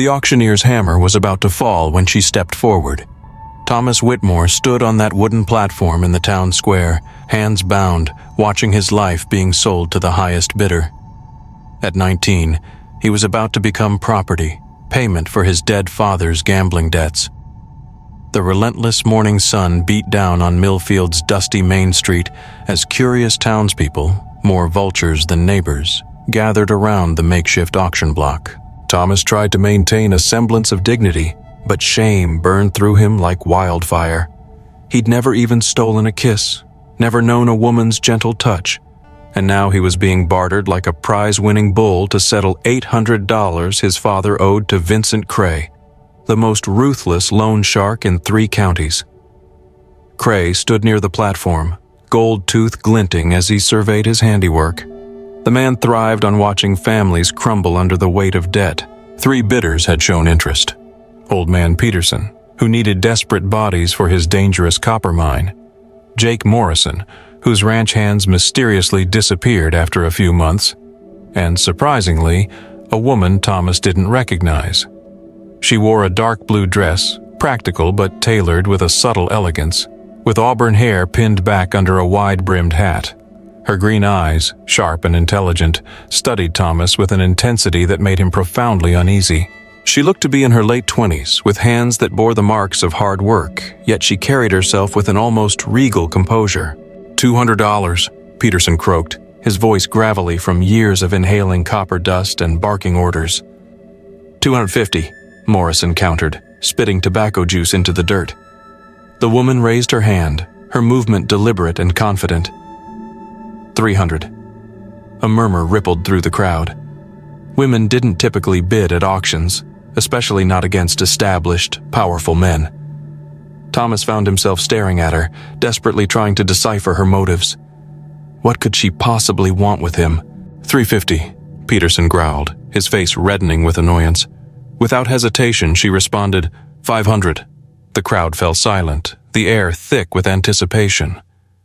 The auctioneer's hammer was about to fall when she stepped forward. Thomas Whitmore stood on that wooden platform in the town square, hands bound, watching his life being sold to the highest bidder. At 19, he was about to become property, payment for his dead father's gambling debts. The relentless morning sun beat down on Millfield's dusty Main Street as curious townspeople, more vultures than neighbors, gathered around the makeshift auction block. Thomas tried to maintain a semblance of dignity, but shame burned through him like wildfire. He'd never even stolen a kiss, never known a woman's gentle touch, and now he was being bartered like a prize-winning bull to settle $800 his father owed to Vincent Cray, the most ruthless loan shark in 3 counties. Cray stood near the platform, gold tooth glinting as he surveyed his handiwork. The man thrived on watching families crumble under the weight of debt. 3 bidders had shown interest. Old Man Peterson, who needed desperate bodies for his dangerous copper mine. Jake Morrison, whose ranch hands mysteriously disappeared after a few months. And surprisingly, a woman Thomas didn't recognize. She wore a dark blue dress, practical but tailored with a subtle elegance, with auburn hair pinned back under a wide-brimmed hat. Her green eyes, sharp and intelligent, studied Thomas with an intensity that made him profoundly uneasy. She looked to be in her late 20s, with hands that bore the marks of hard work, yet she carried herself with an almost regal composure. $200, Peterson croaked, his voice gravelly from years of inhaling copper dust and barking orders. $250, Morrison countered, spitting tobacco juice into the dirt. The woman raised her hand, her movement deliberate and confident. $300. A murmur rippled through the crowd. Women didn't typically bid at auctions, especially not against established, powerful men. Thomas found himself staring at her, desperately trying to decipher her motives. What could she possibly want with him? $350, Peterson growled, his face reddening with annoyance. Without hesitation, she responded, $500. The crowd fell silent, the air thick with anticipation.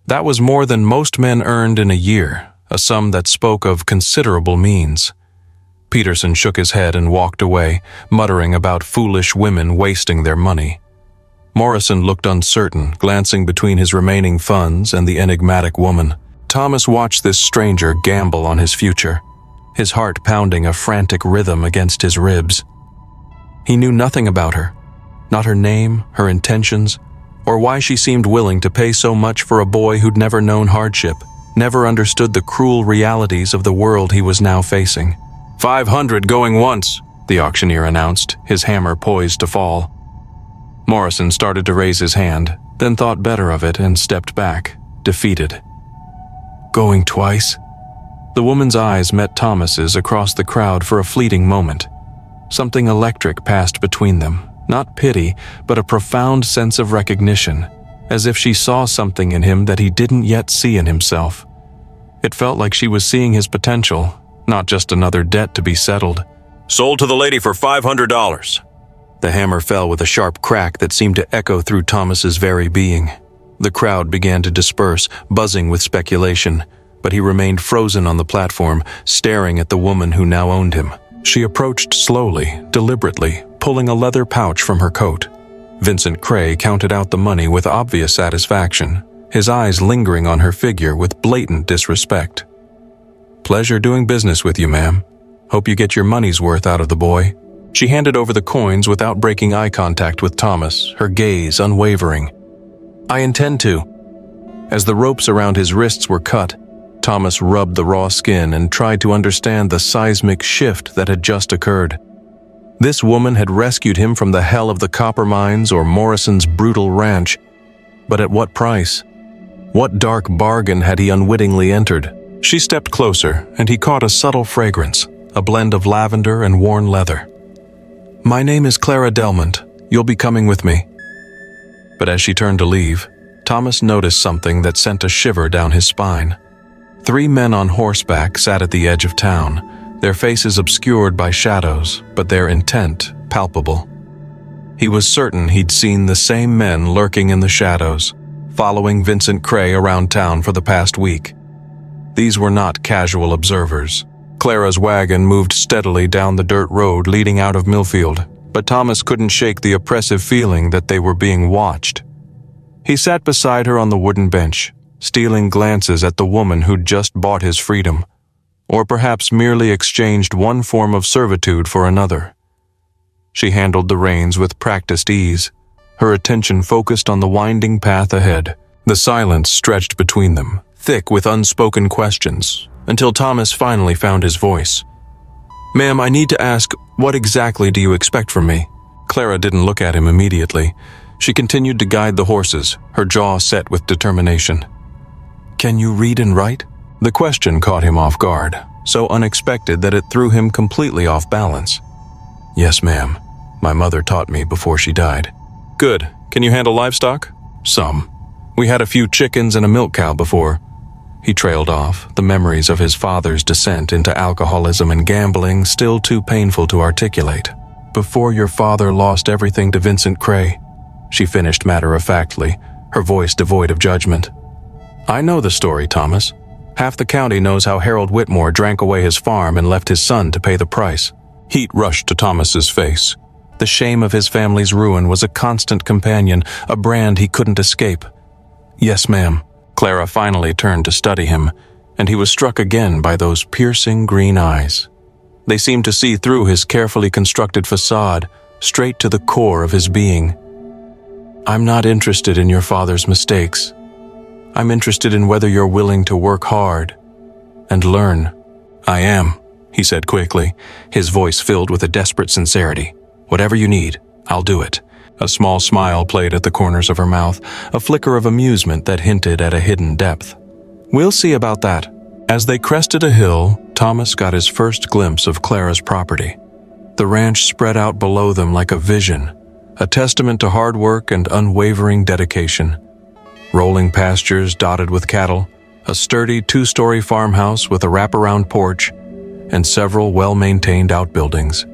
That was more than most men earned in a year, a sum that spoke of considerable means. Peterson shook his head and walked away, muttering about foolish women wasting their money. Morrison looked uncertain, glancing between his remaining funds and the enigmatic woman. Thomas watched this stranger gamble on his future, his heart pounding a frantic rhythm against his ribs. He knew nothing about her, not her name, her intentions, or why she seemed willing to pay so much for a boy who'd never known hardship, never understood the cruel realities of the world he was now facing. $500 going once, the auctioneer announced, his hammer poised to fall. Morrison started to raise his hand, then thought better of it and stepped back, defeated. Going twice? The woman's eyes met Thomas's across the crowd for a fleeting moment. Something electric passed between them. Not pity, but a profound sense of recognition, as if she saw something in him that he didn't yet see in himself. It felt like she was seeing his potential, not just another debt to be settled. Sold to the lady for $500. The hammer fell with a sharp crack that seemed to echo through Thomas's very being. The crowd began to disperse, buzzing with speculation, but he remained frozen on the platform, staring at the woman who now owned him. She approached slowly, deliberately, pulling a leather pouch from her coat. Vincent Cray counted out the money with obvious satisfaction, his eyes lingering on her figure with blatant disrespect. "Pleasure doing business with you, ma'am. Hope you get your money's worth out of the boy." She handed over the coins without breaking eye contact with Thomas, her gaze unwavering. "I intend to." As the ropes around his wrists were cut, Thomas rubbed the raw skin and tried to understand the seismic shift that had just occurred. This woman had rescued him from the hell of the copper mines or Morrison's brutal ranch. But at what price? What dark bargain had he unwittingly entered? She stepped closer, and he caught a subtle fragrance, a blend of lavender and worn leather. "My name is Clara Delmont. You'll be coming with me." But as she turned to leave, Thomas noticed something that sent a shiver down his spine. 3 men on horseback sat at the edge of town, their faces obscured by shadows, but their intent palpable. He was certain he'd seen the same men lurking in the shadows, following Vincent Cray around town for the past week. These were not casual observers. Clara's wagon moved steadily down the dirt road leading out of Millfield, but Thomas couldn't shake the oppressive feeling that they were being watched. He sat beside her on the wooden bench, stealing glances at the woman who'd just bought his freedom, or perhaps merely exchanged one form of servitude for another. She handled the reins with practiced ease, her attention focused on the winding path ahead. The silence stretched between them, thick with unspoken questions, until Thomas finally found his voice. "Ma'am, I need to ask, what exactly do you expect from me?" Clara didn't look at him immediately. She continued to guide the horses, her jaw set with determination. "Can you read and write?" The question caught him off guard, so unexpected that it threw him completely off balance. "Yes, ma'am. My mother taught me before she died." "Good. Can you handle livestock?" "Some. We had a few chickens and a milk cow before." He trailed off, the memories of his father's descent into alcoholism and gambling still too painful to articulate. "Before your father lost everything to Vincent Cray," she finished matter-of-factly, her voice devoid of judgment. "I know the story, Thomas. Half the county knows how Harold Whitmore drank away his farm and left his son to pay the price." Heat rushed to Thomas's face. The shame of his family's ruin was a constant companion, a brand he couldn't escape. "Yes, ma'am." Clara finally turned to study him, and he was struck again by those piercing green eyes. They seemed to see through his carefully constructed facade, straight to the core of his being. "I'm not interested in your father's mistakes. I'm interested in whether you're willing to work hard and learn." "I am," he said quickly, his voice filled with a desperate sincerity. "Whatever you need, I'll do it." A small smile played at the corners of her mouth, a flicker of amusement that hinted at a hidden depth. "We'll see about that." As they crested a hill, Thomas got his first glimpse of Clara's property. The ranch spread out below them like a vision, a testament to hard work and unwavering dedication. Rolling pastures dotted with cattle, a sturdy two-story farmhouse with a wraparound porch, and several well-maintained outbuildings.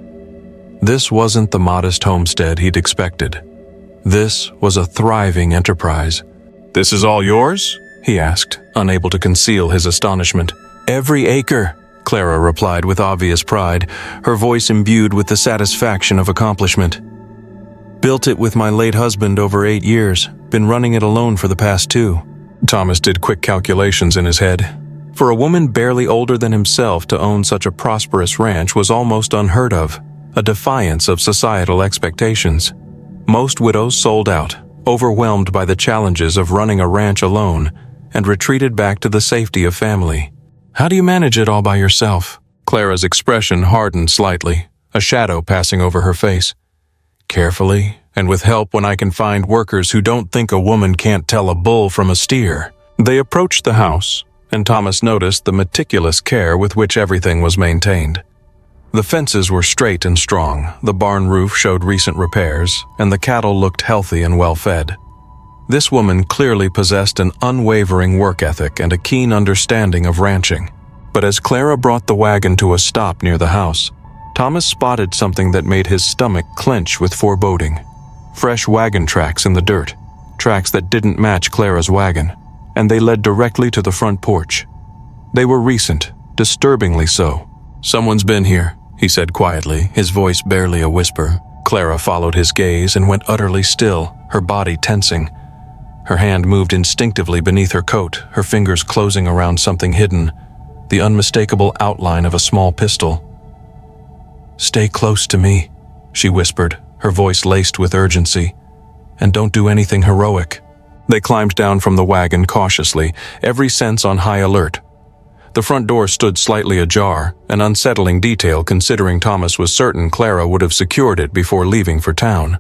This wasn't the modest homestead he'd expected. This was a thriving enterprise. "This is all yours?" he asked, unable to conceal his astonishment. "Every acre," Clara replied with obvious pride, her voice imbued with the satisfaction of accomplishment. "Built it with my late husband over 8 years, been running it alone for the past 2. Thomas did quick calculations in his head. For a woman barely older than himself to own such a prosperous ranch was almost unheard of, a defiance of societal expectations. Most widows sold out, overwhelmed by the challenges of running a ranch alone, and retreated back to the safety of family. "How do you manage it all by yourself?" Clara's expression hardened slightly, a shadow passing over her face. "Carefully, and with help when I can find workers who don't think a woman can't tell a bull from a steer." They approached the house, and Thomas noticed the meticulous care with which everything was maintained. The fences were straight and strong, the barn roof showed recent repairs, and the cattle looked healthy and well-fed. This woman clearly possessed an unwavering work ethic and a keen understanding of ranching. But as Clara brought the wagon to a stop near the house, Thomas spotted something that made his stomach clench with foreboding. Fresh wagon tracks in the dirt, tracks that didn't match Clara's wagon, and they led directly to the front porch. They were recent, disturbingly so. "Someone's been here," he said quietly, his voice barely a whisper. Clara followed his gaze and went utterly still, her body tensing. Her hand moved instinctively beneath her coat, her fingers closing around something hidden, the unmistakable outline of a small pistol. "Stay close to me," she whispered, her voice laced with urgency. "And don't do anything heroic." They climbed down from the wagon cautiously, every sense on high alert. The front door stood slightly ajar, an unsettling detail considering Thomas was certain Clara would have secured it before leaving for town.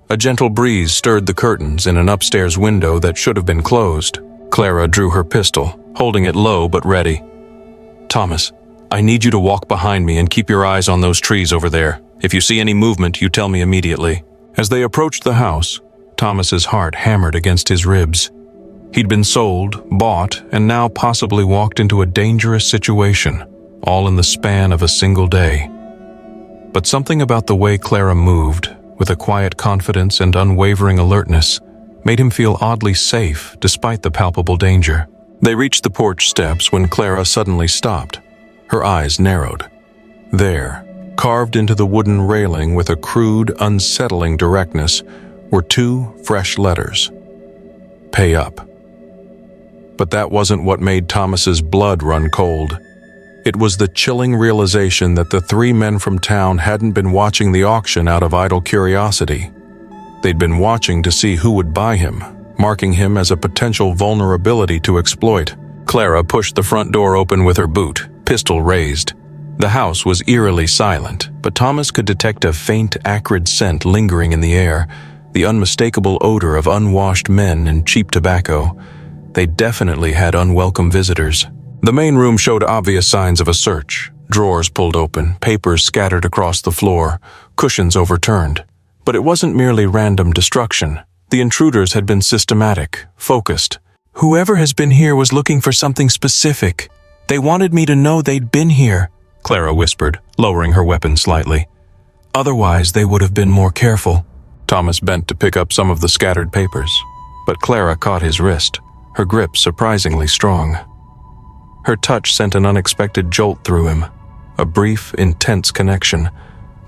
A gentle breeze stirred the curtains in an upstairs window that should have been closed. Clara drew her pistol, holding it low but ready. "Thomas, I need you to walk behind me and keep your eyes on those trees over there. If you see any movement, you tell me immediately." As they approached the house, Thomas's heart hammered against his ribs. He'd been sold, bought, and now possibly walked into a dangerous situation, all in the span of a single day. But something about the way Clara moved, with a quiet confidence and unwavering alertness, made him feel oddly safe despite the palpable danger. They reached the porch steps when Clara suddenly stopped. Her eyes narrowed. There, carved into the wooden railing with a crude, unsettling directness, were two fresh letters. Pay up. But that wasn't what made Thomas's blood run cold. It was the chilling realization that the three men from town hadn't been watching the auction out of idle curiosity. They'd been watching to see who would buy him, marking him as a potential vulnerability to exploit. Clara pushed the front door open with her boot, pistol raised. The house was eerily silent, but Thomas could detect a faint, acrid scent lingering in the air, the unmistakable odor of unwashed men and cheap tobacco. They definitely had unwelcome visitors. The main room showed obvious signs of a search. Drawers pulled open, papers scattered across the floor, cushions overturned. But it wasn't merely random destruction. The intruders had been systematic, focused. Whoever has been here was looking for something specific. They wanted me to know they'd been here, Clara whispered, lowering her weapon slightly. Otherwise, they would have been more careful. Thomas bent to pick up some of the scattered papers, but Clara caught his wrist, her grip surprisingly strong. Her touch sent an unexpected jolt through him, a brief, intense connection.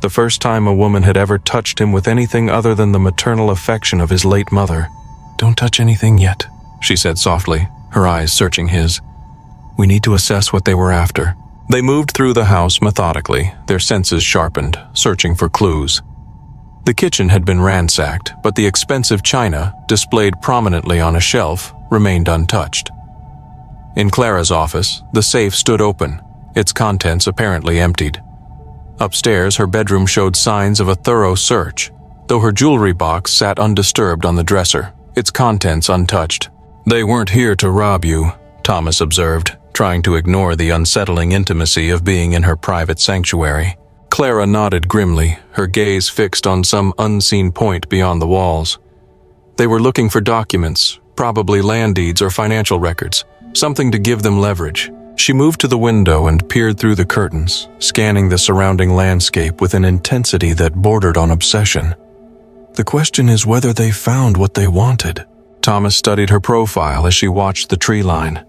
The first time a woman had ever touched him with anything other than the maternal affection of his late mother. "Don't touch anything yet," she said softly, her eyes searching his. "We need to assess what they were after." They moved through the house methodically, their senses sharpened, searching for clues. The kitchen had been ransacked, but the expensive china, displayed prominently on a shelf, remained untouched. In Clara's office, the safe stood open, its contents apparently emptied. Upstairs, her bedroom showed signs of a thorough search, though her jewelry box sat undisturbed on the dresser, its contents untouched. "They weren't here to rob you," Thomas observed, trying to ignore the unsettling intimacy of being in her private sanctuary. Clara nodded grimly, her gaze fixed on some unseen point beyond the walls. They were looking for documents, probably land deeds or financial records, something to give them leverage. She moved to the window and peered through the curtains, scanning the surrounding landscape with an intensity that bordered on obsession. The question is whether they found what they wanted. Thomas studied her profile as she watched the tree line.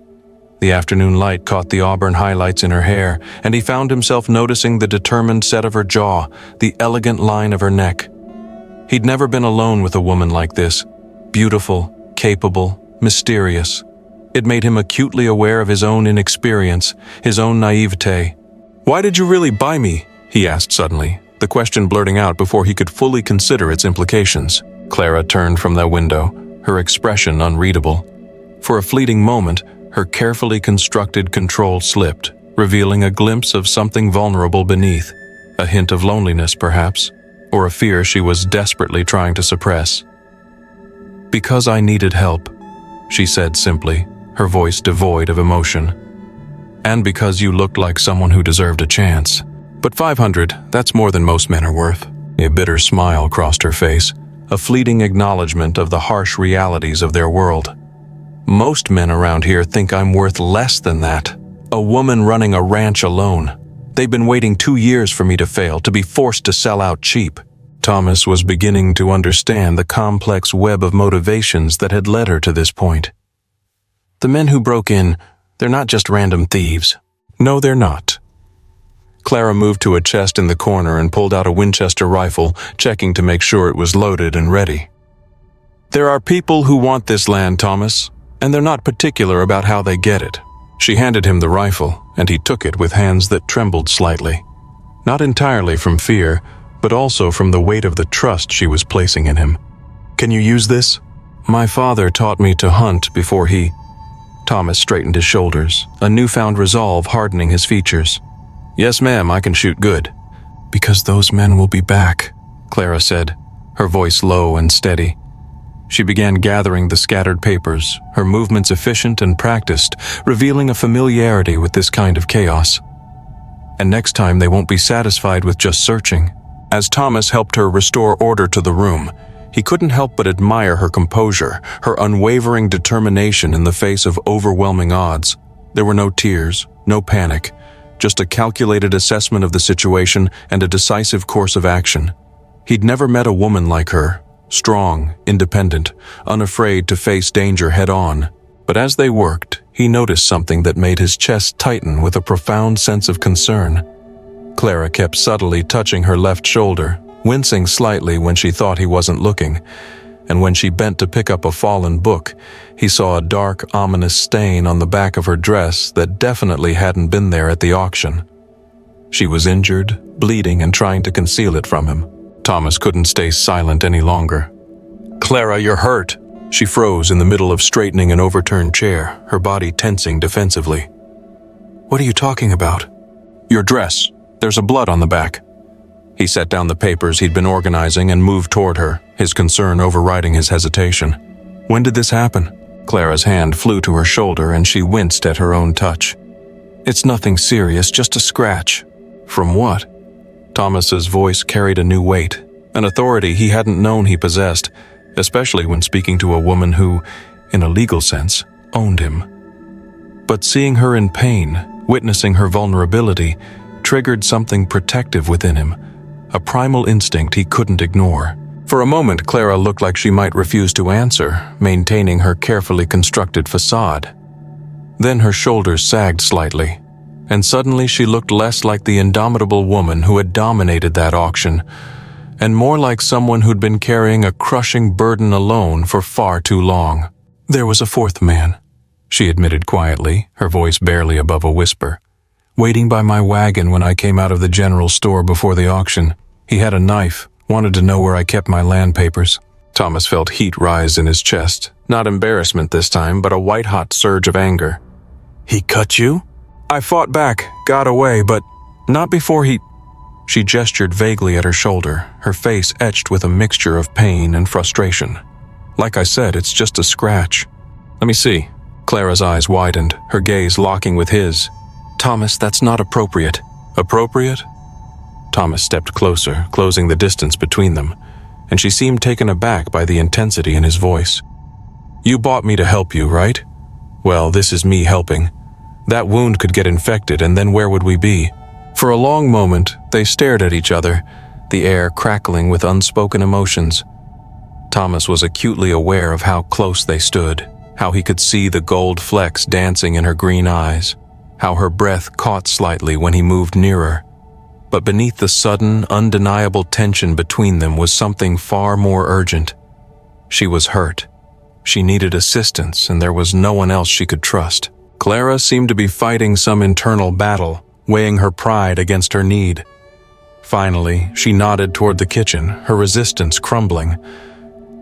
The afternoon light caught the auburn highlights in her hair, and he found himself noticing the determined set of her jaw, the elegant line of her neck. He'd never been alone with a woman like this, beautiful, capable, mysterious. It made him acutely aware of his own inexperience, his own naivete. "Why did you really buy me?" he asked suddenly, the question blurting out before he could fully consider its implications. Clara turned from that window, her expression unreadable. For a fleeting moment, her carefully constructed control slipped, revealing a glimpse of something vulnerable beneath, a hint of loneliness perhaps, or a fear she was desperately trying to suppress. "Because I needed help," she said simply, her voice devoid of emotion. "And because you looked like someone who deserved a chance. But 500, that's more than most men are worth." A bitter smile crossed her face, a fleeting acknowledgement of the harsh realities of their world. "Most men around here think I'm worth less than that. A woman running a ranch alone. They've been waiting 2 years for me to fail, to be forced to sell out cheap." Thomas was beginning to understand the complex web of motivations that had led her to this point. "The men who broke in, they're not just random thieves." "No, they're not." Clara moved to a chest in the corner and pulled out a Winchester rifle, checking to make sure it was loaded and ready. "There are people who want this land, Thomas, and they're not particular about how they get it." She handed him the rifle, and he took it with hands that trembled slightly. Not entirely from fear, but also from the weight of the trust she was placing in him. "Can you use this?" "My father taught me to hunt before he—" Thomas straightened his shoulders, a newfound resolve hardening his features. "Yes, ma'am, I can shoot good." "Because those men will be back," Clara said, her voice low and steady. She began gathering the scattered papers, her movements efficient and practiced, revealing a familiarity with this kind of chaos. "And next time they won't be satisfied with just searching." As Thomas helped her restore order to the room, he couldn't help but admire her composure, her unwavering determination in the face of overwhelming odds. There were no tears, no panic, just a calculated assessment of the situation and a decisive course of action. He'd never met a woman like her, strong, independent, unafraid to face danger head-on. But as they worked, he noticed something that made his chest tighten with a profound sense of concern. Clara kept subtly touching her left shoulder, wincing slightly when she thought he wasn't looking, and when she bent to pick up a fallen book, he saw a dark, ominous stain on the back of her dress that definitely hadn't been there at the auction. She was injured, bleeding, and trying to conceal it from him. Thomas couldn't stay silent any longer. "Clara, you're hurt." She froze in the middle of straightening an overturned chair, her body tensing defensively. "What are you talking about?" "Your dress. There's a blood on the back." He set down the papers he'd been organizing and moved toward her, his concern overriding his hesitation. "When did this happen?" Clara's hand flew to her shoulder and she winced at her own touch. "It's nothing serious, just a scratch." "From what?" Thomas's voice carried a new weight, an authority he hadn't known he possessed, especially when speaking to a woman who, in a legal sense, owned him. But seeing her in pain, witnessing her vulnerability, triggered something protective within him, a primal instinct he couldn't ignore. For a moment, Clara looked like she might refuse to answer, maintaining her carefully constructed facade. Then her shoulders sagged slightly, and suddenly she looked less like the indomitable woman who had dominated that auction, and more like someone who'd been carrying a crushing burden alone for far too long. "There was a fourth man," she admitted quietly, her voice barely above a whisper. "Waiting by my wagon when I came out of the general store before the auction. He had a knife, wanted to know where I kept my land papers." Thomas felt heat rise in his chest, not embarrassment this time, but a white-hot surge of anger. "He cut you?" "I fought back, got away, but not before he—" She gestured vaguely at her shoulder, her face etched with a mixture of pain and frustration. "Like I said, it's just a scratch." "Let me see." Clara's eyes widened, her gaze locking with his. "Thomas, that's not appropriate." "Appropriate?" Thomas stepped closer, closing the distance between them, and she seemed taken aback by the intensity in his voice. "You bought me to help you, right? Well, this is me helping. That wound could get infected, and then where would we be?" For a long moment, they stared at each other, the air crackling with unspoken emotions. Thomas was acutely aware of how close they stood, how he could see the gold flecks dancing in her green eyes, how her breath caught slightly when he moved nearer. But beneath the sudden, undeniable tension between them was something far more urgent. She was hurt. She needed assistance, and there was no one else she could trust. Clara seemed to be fighting some internal battle, weighing her pride against her need. Finally, she nodded toward the kitchen, her resistance crumbling.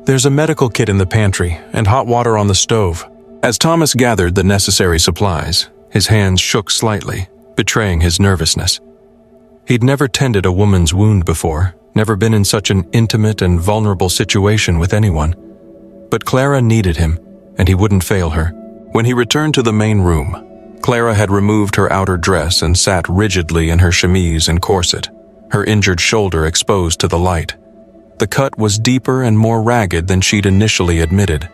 "There's a medical kit in the pantry and hot water on the stove." As Thomas gathered the necessary supplies, his hands shook slightly, betraying his nervousness. He'd never tended a woman's wound before, never been in such an intimate and vulnerable situation with anyone. But Clara needed him, and he wouldn't fail her. When he returned to the main room, Clara had removed her outer dress and sat rigidly in her chemise and corset, her injured shoulder exposed to the light. The cut was deeper and more ragged than she'd initially admitted,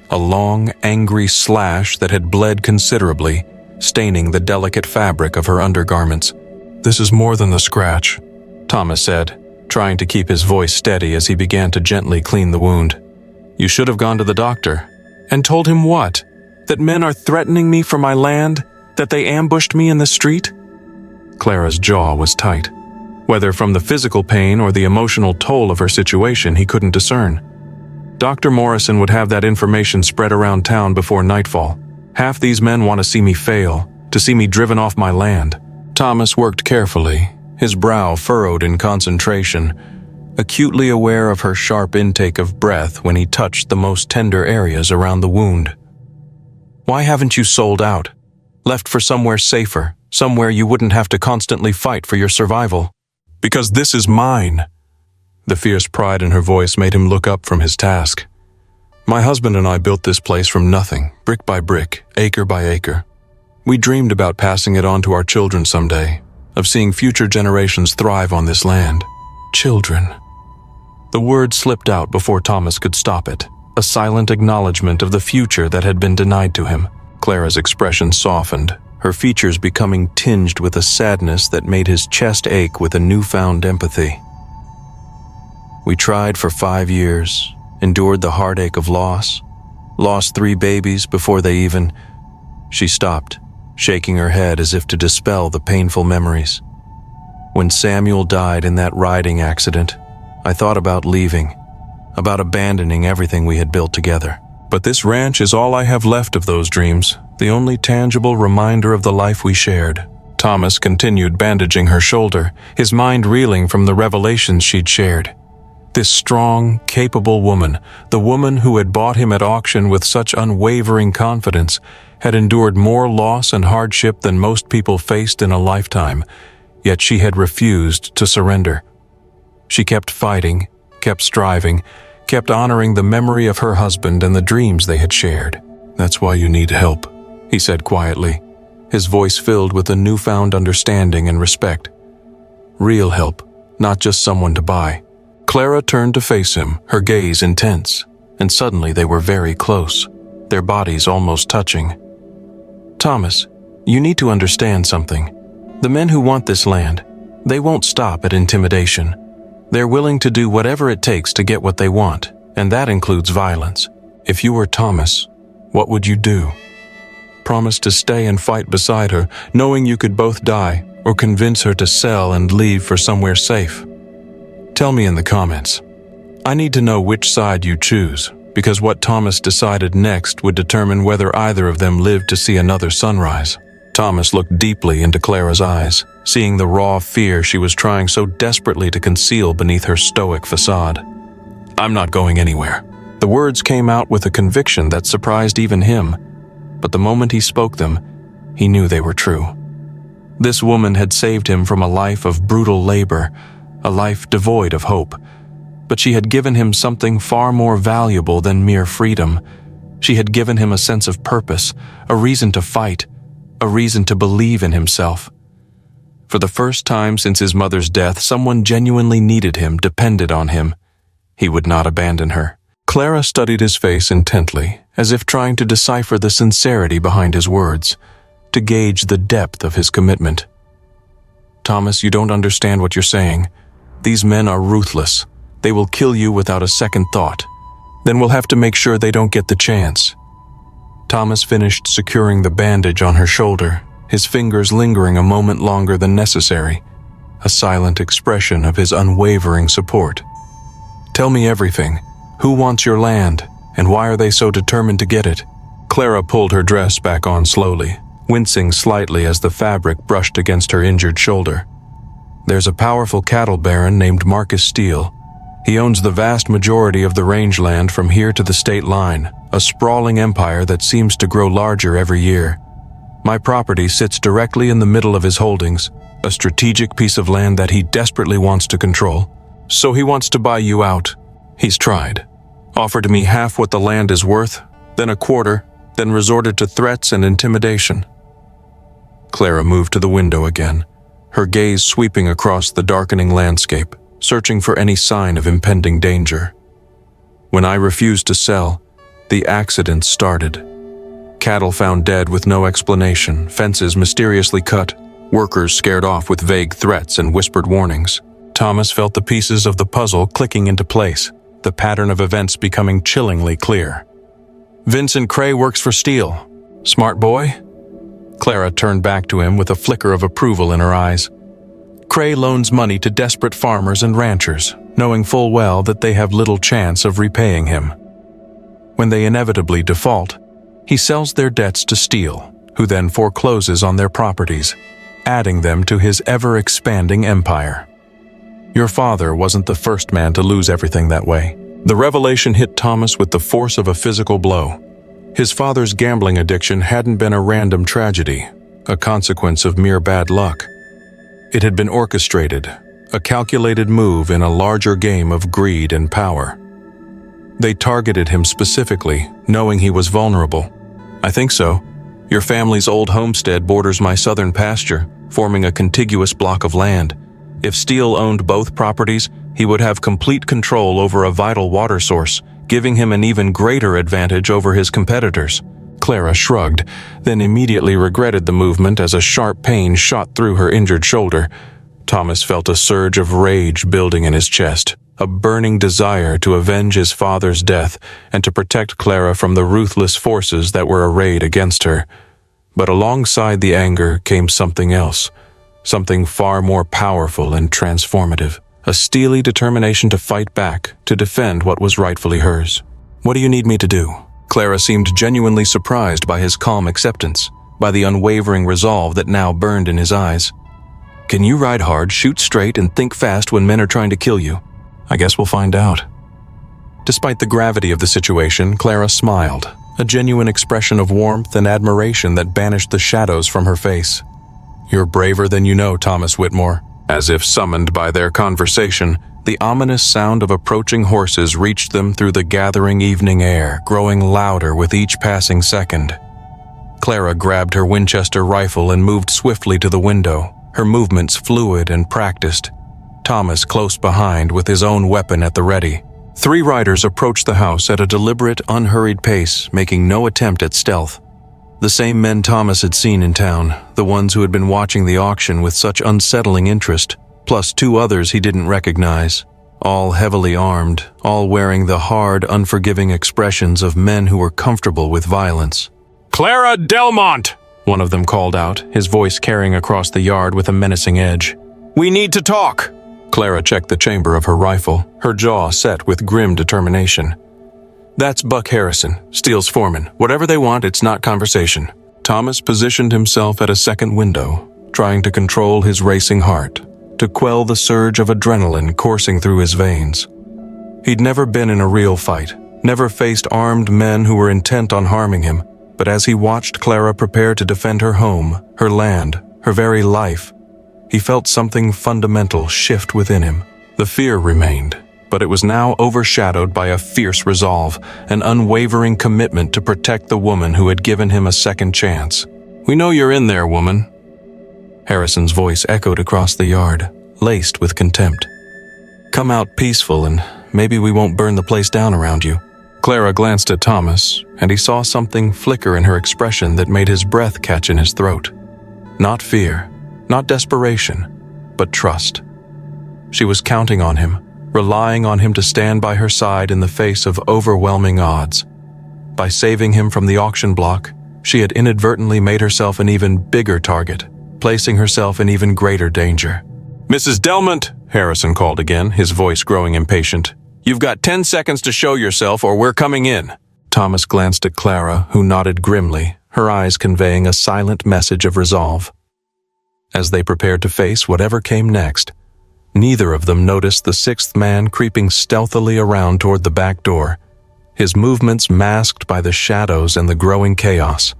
a long, angry slash that had bled considerably, staining the delicate fabric of her undergarments. "This is more than the scratch," Thomas said, trying to keep his voice steady as he began to gently clean the wound. "You should have gone to the doctor." "And told him what? That men are threatening me for my land? That they ambushed me in the street?" Clara's jaw was tight. Whether from the physical pain or the emotional toll of her situation, he couldn't discern. Dr. Morrison would have that information spread around town before nightfall. Half these men want to see me fail, to see me driven off my land. Thomas worked carefully, his brow furrowed in concentration, acutely aware of her sharp intake of breath when he touched the most tender areas around the wound. "Why haven't you sold out? Left for somewhere safer, somewhere you wouldn't have to constantly fight for your survival?" "Because this is mine." The fierce pride in her voice made him look up from his task. "My husband and I built this place from nothing, brick by brick, acre by acre. We dreamed about passing it on to our children someday, of seeing future generations thrive on this land. Children." The word slipped out before Thomas could stop it, a silent acknowledgement of the future that had been denied to him. Clara's expression softened, her features becoming tinged with a sadness that made his chest ache with a newfound empathy. "We tried for 5 years, endured the heartache of loss, lost 3 babies before they even—" She stopped, shaking her head as if to dispel the painful memories. When Samuel died in that riding accident, I thought about leaving, about abandoning everything we had built together. But this ranch is all I have left of those dreams, the only tangible reminder of the life we shared. Thomas continued bandaging her shoulder, his mind reeling from the revelations she'd shared. This strong, capable woman, the woman who had bought him at auction with such unwavering confidence, had endured more loss and hardship than most people faced in a lifetime, yet she had refused to surrender. She kept fighting, kept striving, kept honoring the memory of her husband and the dreams they had shared. "That's why you need help," he said quietly, his voice filled with a newfound understanding and respect. "Real help, not just someone to buy." Clara turned to face him, her gaze intense, and suddenly they were very close, their bodies almost touching. "Thomas, you need to understand something. The men who want this land, they won't stop at intimidation. They're willing to do whatever it takes to get what they want, and that includes violence. If you were Thomas, what would you do? Promise to stay and fight beside her, knowing you could both die, or convince her to sell and leave for somewhere safe? Tell me in the comments. I need to know which side you choose, because what Thomas decided next would determine whether either of them lived to see another sunrise." Thomas looked deeply into Clara's eyes, seeing the raw fear she was trying so desperately to conceal beneath her stoic facade. "I'm not going anywhere." The words came out with a conviction that surprised even him, but the moment he spoke them, he knew they were true. This woman had saved him from a life of brutal labor, a life devoid of hope, but she had given him something far more valuable than mere freedom. She had given him a sense of purpose, a reason to fight, a reason to believe in himself. For the first time since his mother's death, someone genuinely needed him, depended on him. He would not abandon her. Clara studied his face intently, as if trying to decipher the sincerity behind his words, to gauge the depth of his commitment. "Thomas, you don't understand what you're saying. These men are ruthless. They will kill you without a second thought. Then we'll have to make sure they don't get the chance." Thomas finished securing the bandage on her shoulder, his fingers lingering a moment longer than necessary, a silent expression of his unwavering support. "Tell me everything. Who wants your land, and why are they so determined to get it?" Clara pulled her dress back on slowly, wincing slightly as the fabric brushed against her injured shoulder. "There's a powerful cattle baron named Marcus Steele. He owns the vast majority of the rangeland from here to the state line, a sprawling empire that seems to grow larger every year. My property sits directly in the middle of his holdings, a strategic piece of land that he desperately wants to control. So he wants to buy you out. He's tried. Offered me half what the land is worth, then a quarter, then resorted to threats and intimidation." Clara moved to the window again, her gaze sweeping across the darkening landscape, searching for any sign of impending danger. "When I refused to sell, the accident started. Cattle found dead with no explanation, fences mysteriously cut, workers scared off with vague threats and whispered warnings. Thomas felt the pieces of the puzzle clicking into place, the pattern of events becoming chillingly clear. "Vincent Cray works for Steele. Smart boy?" Clara turned back to him with a flicker of approval in her eyes. "Cray loans money to desperate farmers and ranchers, knowing full well that they have little chance of repaying him. When they inevitably default, he sells their debts to Steele, who then forecloses on their properties, adding them to his ever-expanding empire. Your father wasn't the first man to lose everything that way." The revelation hit Thomas with the force of a physical blow. His father's gambling addiction hadn't been a random tragedy, a consequence of mere bad luck. It had been orchestrated, a calculated move in a larger game of greed and power. They targeted him specifically, knowing he was vulnerable. "I think so. Your family's old homestead borders my southern pasture, forming a contiguous block of land. If Steele owned both properties, he would have complete control over a vital water source, giving him an even greater advantage over his competitors." Clara shrugged, then immediately regretted the movement as a sharp pain shot through her injured shoulder. Thomas felt a surge of rage building in his chest, a burning desire to avenge his father's death and to protect Clara from the ruthless forces that were arrayed against her. But alongside the anger came something else, something far more powerful and transformative, a steely determination to fight back, to defend what was rightfully hers. "What do you need me to do?" Clara seemed genuinely surprised by his calm acceptance, by the unwavering resolve that now burned in his eyes. "Can you ride hard, shoot straight, and think fast when men are trying to kill you? I guess we'll find out." Despite the gravity of the situation, Clara smiled, a genuine expression of warmth and admiration that banished the shadows from her face. "You're braver than you know, Thomas Whitmore." As if summoned by their conversation, the ominous sound of approaching horses reached them through the gathering evening air, growing louder with each passing second. Clara grabbed her Winchester rifle and moved swiftly to the window, her movements fluid and practiced. Thomas close behind with his own weapon at the ready. 3 riders approached the house at a deliberate, unhurried pace, making no attempt at stealth. The same men Thomas had seen in town, the ones who had been watching the auction with such unsettling interest, plus 2 others he didn't recognize, all heavily armed, all wearing the hard, unforgiving expressions of men who were comfortable with violence. "Clara Delmont!" one of them called out, his voice carrying across the yard with a menacing edge. "We need to talk!" Clara checked the chamber of her rifle, her jaw set with grim determination. "That's Buck Harrison, Steele's foreman. Whatever they want, it's not conversation." Thomas positioned himself at a second window, trying to control his racing heart, to quell the surge of adrenaline coursing through his veins. He'd never been in a real fight, never faced armed men who were intent on harming him, but as he watched Clara prepare to defend her home, her land, her very life, he felt something fundamental shift within him. The fear remained, but it was now overshadowed by a fierce resolve, an unwavering commitment to protect the woman who had given him a second chance. "We know you're in there, woman." Harrison's voice echoed across the yard, laced with contempt. "Come out peaceful and maybe we won't burn the place down around you." Clara glanced at Thomas, and he saw something flicker in her expression that made his breath catch in his throat. Not fear, not desperation, but trust. She was counting on him, relying on him to stand by her side in the face of overwhelming odds. By saving him from the auction block, she had inadvertently made herself an even bigger target, placing herself in even greater danger. "Mrs. Delmont," Harrison called again, his voice growing impatient. "You've got 10 seconds to show yourself or we're coming in." Thomas glanced at Clara, who nodded grimly, her eyes conveying a silent message of resolve. As they prepared to face whatever came next, neither of them noticed the 6th man creeping stealthily around toward the back door, his movements masked by the shadows and the growing chaos.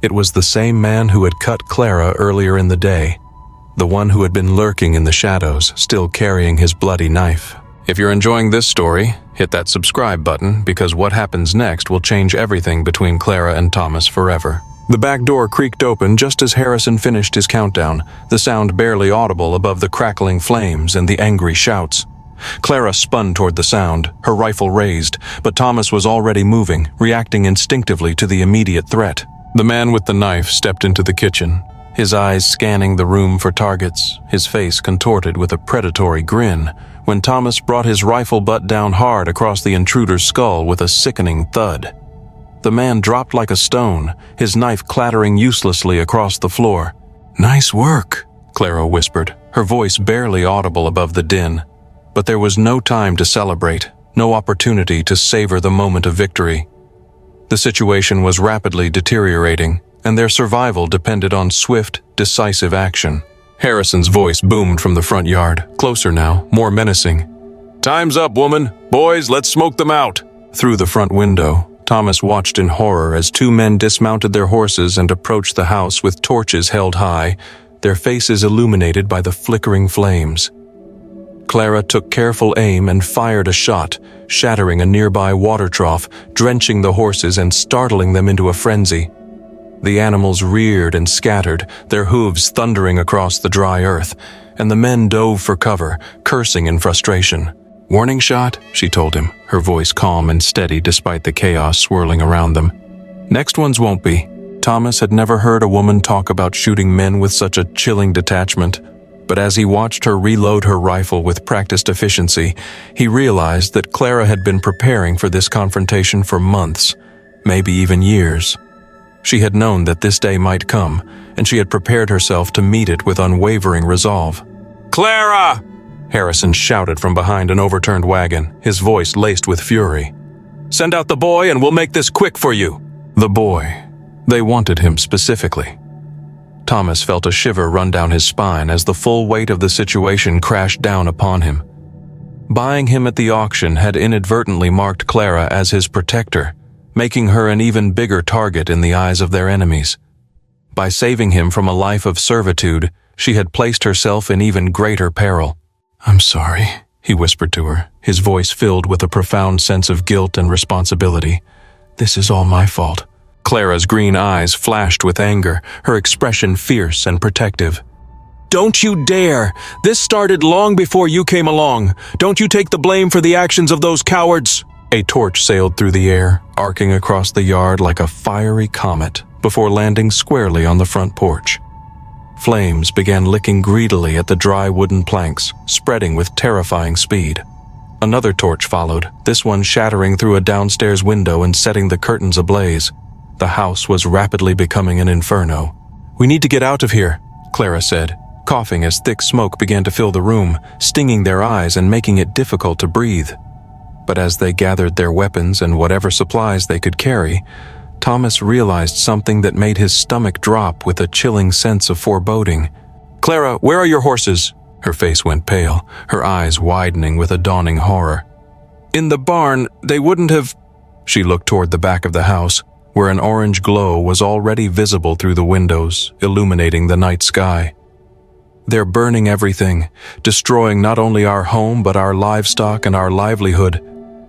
It was the same man who had cut Clara earlier in the day, the one who had been lurking in the shadows, still carrying his bloody knife. If you're enjoying this story, hit that subscribe button because what happens next will change everything between Clara and Thomas forever. The back door creaked open just as Harrison finished his countdown, the sound barely audible above the crackling flames and the angry shouts. Clara spun toward the sound, her rifle raised, but Thomas was already moving, reacting instinctively to the immediate threat. The man with the knife stepped into the kitchen, his eyes scanning the room for targets, his face contorted with a predatory grin, when Thomas brought his rifle butt down hard across the intruder's skull with a sickening thud. The man dropped like a stone, his knife clattering uselessly across the floor. "Nice work," Clara whispered, her voice barely audible above the din. But there was no time to celebrate, no opportunity to savor the moment of victory. The situation was rapidly deteriorating, and their survival depended on swift, decisive action. Harrison's voice boomed from the front yard, closer now, more menacing. "Time's up, woman. Boys, let's smoke them out." Through the front window, Thomas watched in horror as 2 men dismounted their horses and approached the house with torches held high, their faces illuminated by the flickering flames. Clara took careful aim and fired a shot, shattering a nearby water trough, drenching the horses and startling them into a frenzy. The animals reared and scattered, their hooves thundering across the dry earth, and the men dove for cover, cursing in frustration. "Warning shot," she told him, her voice calm and steady despite the chaos swirling around them. "Next ones won't be." Thomas had never heard a woman talk about shooting men with such a chilling detachment, but as he watched her reload her rifle with practiced efficiency, he realized that Clara had been preparing for this confrontation for months, maybe even years. She had known that this day might come, and she had prepared herself to meet it with unwavering resolve. Clara! Harrison shouted from behind an overturned wagon, his voice laced with fury. Send out the boy and we'll make this quick for you. The boy. They wanted him specifically. Thomas felt a shiver run down his spine as the full weight of the situation crashed down upon him. Buying him at the auction had inadvertently marked Clara as his protector, making her an even bigger target in the eyes of their enemies. By saving him from a life of servitude, she had placed herself in even greater peril. "I'm sorry," he whispered to her, his voice filled with a profound sense of guilt and responsibility. "This is all my fault." Clara's green eyes flashed with anger, her expression fierce and protective. Don't you dare! This started long before you came along. Don't you take the blame for the actions of those cowards! A torch sailed through the air, arcing across the yard like a fiery comet, before landing squarely on the front porch. Flames began licking greedily at the dry wooden planks, spreading with terrifying speed. Another torch followed, this one shattering through a downstairs window and setting the curtains ablaze. The house was rapidly becoming an inferno. "We need to get out of here," Clara said, coughing as thick smoke began to fill the room, stinging their eyes and making it difficult to breathe. But as they gathered their weapons and whatever supplies they could carry, Thomas realized something that made his stomach drop with a chilling sense of foreboding. "Clara, where are your horses?" Her face went pale, her eyes widening with a dawning horror. "In the barn, they wouldn't have—" She looked toward the back of the house, where an orange glow was already visible through the windows, illuminating the night sky. "They're burning everything, destroying not only our home but our livestock and our livelihood.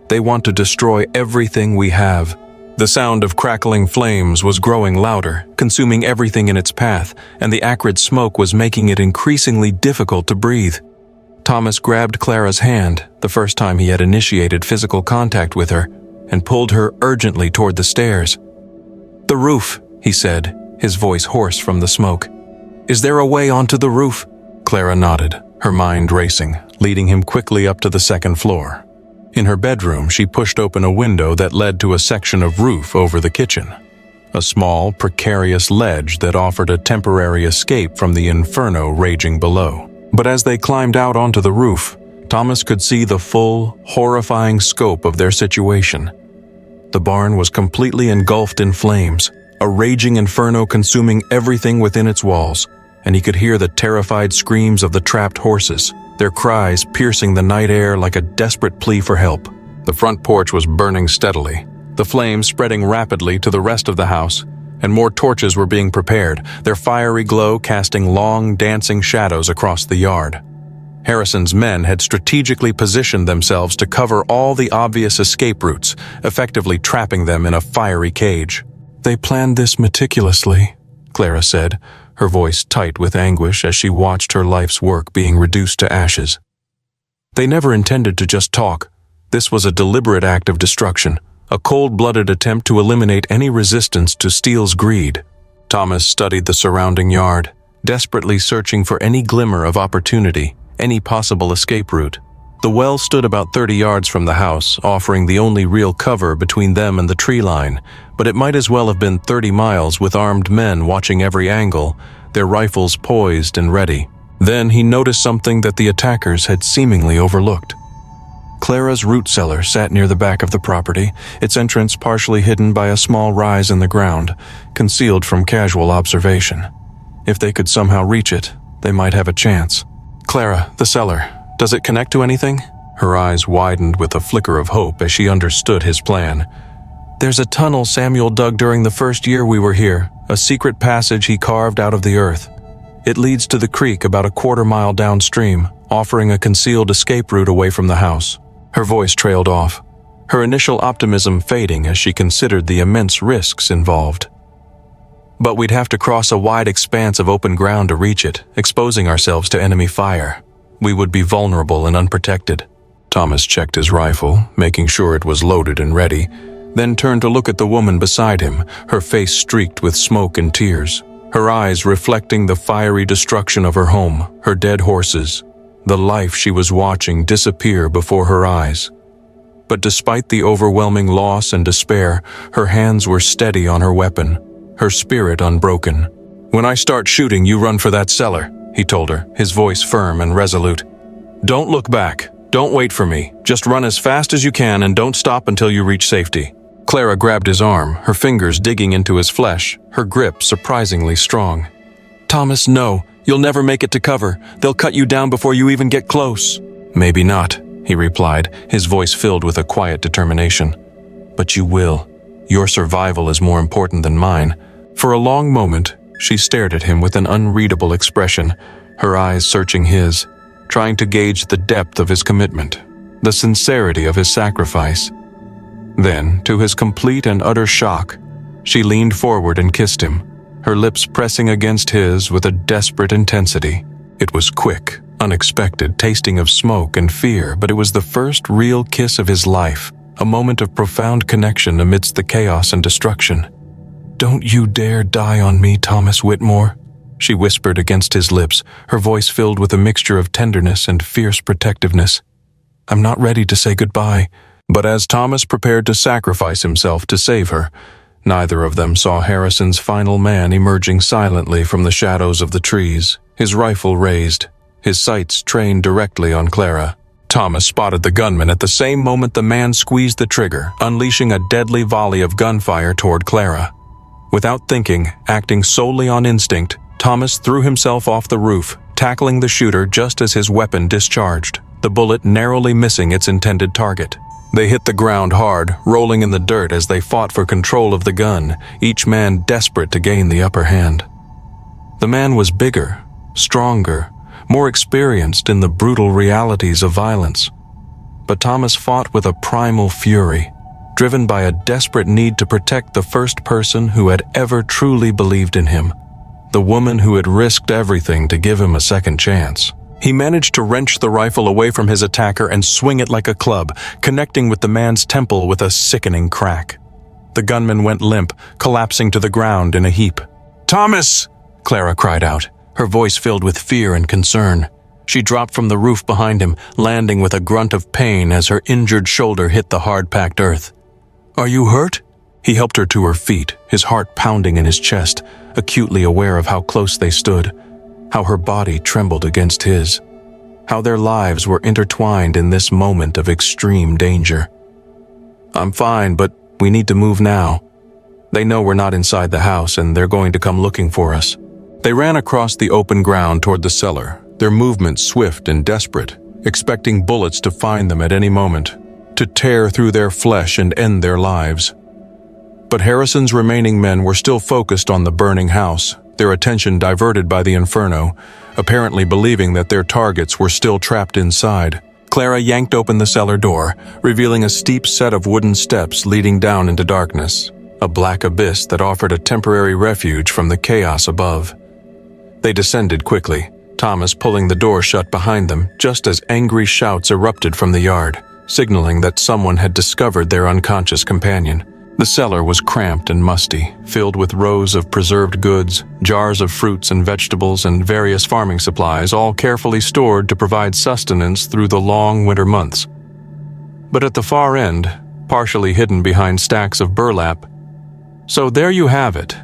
They want to destroy everything we have." The sound of crackling flames was growing louder, consuming everything in its path, and the acrid smoke was making it increasingly difficult to breathe. Thomas grabbed Clara's hand, the first time he had initiated physical contact with her, and pulled her urgently toward the stairs. "The roof," he said, his voice hoarse from the smoke. "Is there a way onto the roof?" Clara nodded, her mind racing, leading him quickly up to the second floor. In her bedroom, she pushed open a window that led to a section of roof over the kitchen. A small, precarious ledge that offered a temporary escape from the inferno raging below. But as they climbed out onto the roof, Thomas could see the full, horrifying scope of their situation. The barn was completely engulfed in flames, a raging inferno consuming everything within its walls, and he could hear the terrified screams of the trapped horses, their cries piercing the night air like a desperate plea for help. The front porch was burning steadily, the flames spreading rapidly to the rest of the house, and more torches were being prepared, their fiery glow casting long, dancing shadows across the yard. Harrison's men had strategically positioned themselves to cover all the obvious escape routes, effectively trapping them in a fiery cage. "They planned this meticulously," Clara said, her voice tight with anguish as she watched her life's work being reduced to ashes. "They never intended to just talk. This was a deliberate act of destruction, a cold-blooded attempt to eliminate any resistance to Steele's greed." Thomas studied the surrounding yard, desperately searching for any glimmer of opportunity, any possible escape route. The well stood about 30 yards from the house, offering the only real cover between them and the tree line, but it might as well have been 30 miles with armed men watching every angle, their rifles poised and ready. Then he noticed something that the attackers had seemingly overlooked. Clara's root cellar sat near the back of the property, its entrance partially hidden by a small rise in the ground, concealed from casual observation. If they could somehow reach it, they might have a chance. "Clara, the cellar. Does it connect to anything?" Her eyes widened with a flicker of hope as she understood his plan. "There's a tunnel Samuel dug during the first year we were here, a secret passage he carved out of the earth. It leads to the creek about a quarter-mile downstream, offering a concealed escape route away from the house." Her voice trailed off, her initial optimism fading as she considered the immense risks involved. "But we'd have to cross a wide expanse of open ground to reach it, exposing ourselves to enemy fire. We would be vulnerable and unprotected." Thomas checked his rifle, making sure it was loaded and ready, then turned to look at the woman beside him, her face streaked with smoke and tears, her eyes reflecting the fiery destruction of her home, her dead horses, the life she was watching disappear before her eyes. But despite the overwhelming loss and despair, her hands were steady on her weapon, her spirit unbroken. "When I start shooting, you run for that cellar," he told her, his voice firm and resolute. "Don't look back. Don't wait for me. Just run as fast as you can and don't stop until you reach safety." Clara grabbed his arm, her fingers digging into his flesh, her grip surprisingly strong. "Thomas, no. You'll never make it to cover. They'll cut you down before you even get close." "Maybe not," he replied, his voice filled with a quiet determination. "But you will. Your survival is more important than mine." For a long moment, she stared at him with an unreadable expression, her eyes searching his, trying to gauge the depth of his commitment, the sincerity of his sacrifice. Then, to his complete and utter shock, she leaned forward and kissed him, her lips pressing against his with a desperate intensity. It was quick, unexpected, tasting of smoke and fear, but it was the first real kiss of his life, a moment of profound connection amidst the chaos and destruction. "Don't you dare die on me, Thomas Whitmore," she whispered against his lips, her voice filled with a mixture of tenderness and fierce protectiveness. "I'm not ready to say goodbye." But as Thomas prepared to sacrifice himself to save her, neither of them saw Harrison's final man emerging silently from the shadows of the trees, his rifle raised, his sights trained directly on Clara. Thomas spotted the gunman at the same moment the man squeezed the trigger, unleashing a deadly volley of gunfire toward Clara. Without thinking, acting solely on instinct, Thomas threw himself off the roof, tackling the shooter just as his weapon discharged, the bullet narrowly missing its intended target. They hit the ground hard, rolling in the dirt as they fought for control of the gun, each man desperate to gain the upper hand. The man was bigger, stronger, more experienced in the brutal realities of violence. But Thomas fought with a primal fury, driven by a desperate need to protect the first person who had ever truly believed in him, the woman who had risked everything to give him a second chance. He managed to wrench the rifle away from his attacker and swing it like a club, connecting with the man's temple with a sickening crack. The gunman went limp, collapsing to the ground in a heap. "Thomas!" Clara cried out, her voice filled with fear and concern. She dropped from the roof behind him, landing with a grunt of pain as her injured shoulder hit the hard-packed earth. "Are you hurt?" He helped her to her feet, his heart pounding in his chest, acutely aware of how close they stood, how her body trembled against his, how their lives were intertwined in this moment of extreme danger. "I'm fine, but we need to move now. They know we're not inside the house and they're going to come looking for us." They ran across the open ground toward the cellar, their movements swift and desperate, expecting bullets to find them at any moment, to tear through their flesh and end their lives. But Harrison's remaining men were still focused on the burning house, their attention diverted by the inferno, apparently believing that their targets were still trapped inside. Clara yanked open the cellar door, revealing a steep set of wooden steps leading down into darkness, a black abyss that offered a temporary refuge from the chaos above. They descended quickly, Thomas pulling the door shut behind them just as angry shouts erupted from the yard, signaling that someone had discovered their unconscious companion. The cellar was cramped and musty, filled with rows of preserved goods, jars of fruits and vegetables, and various farming supplies, all carefully stored to provide sustenance through the long winter months. But at the far end, partially hidden behind stacks of burlap. So there you have it.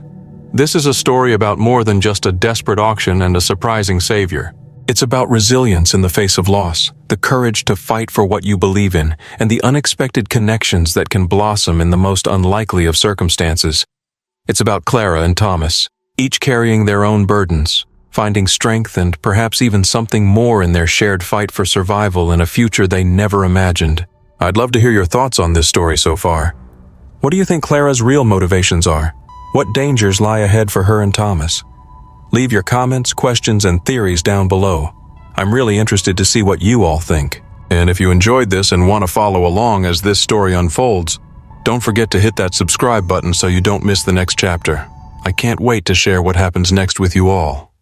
This is a story about more than just a desperate auction and a surprising savior. It's about resilience in the face of loss, the courage to fight for what you believe in, and the unexpected connections that can blossom in the most unlikely of circumstances. It's about Clara and Thomas, each carrying their own burdens, finding strength and perhaps even something more in their shared fight for survival in a future they never imagined. I'd love to hear your thoughts on this story so far. What do you think Clara's real motivations are? What dangers lie ahead for her and Thomas? Leave your comments, questions, and theories down below. I'm really interested to see what you all think. And if you enjoyed this and want to follow along as this story unfolds, don't forget to hit that subscribe button so you don't miss the next chapter. I can't wait to share what happens next with you all.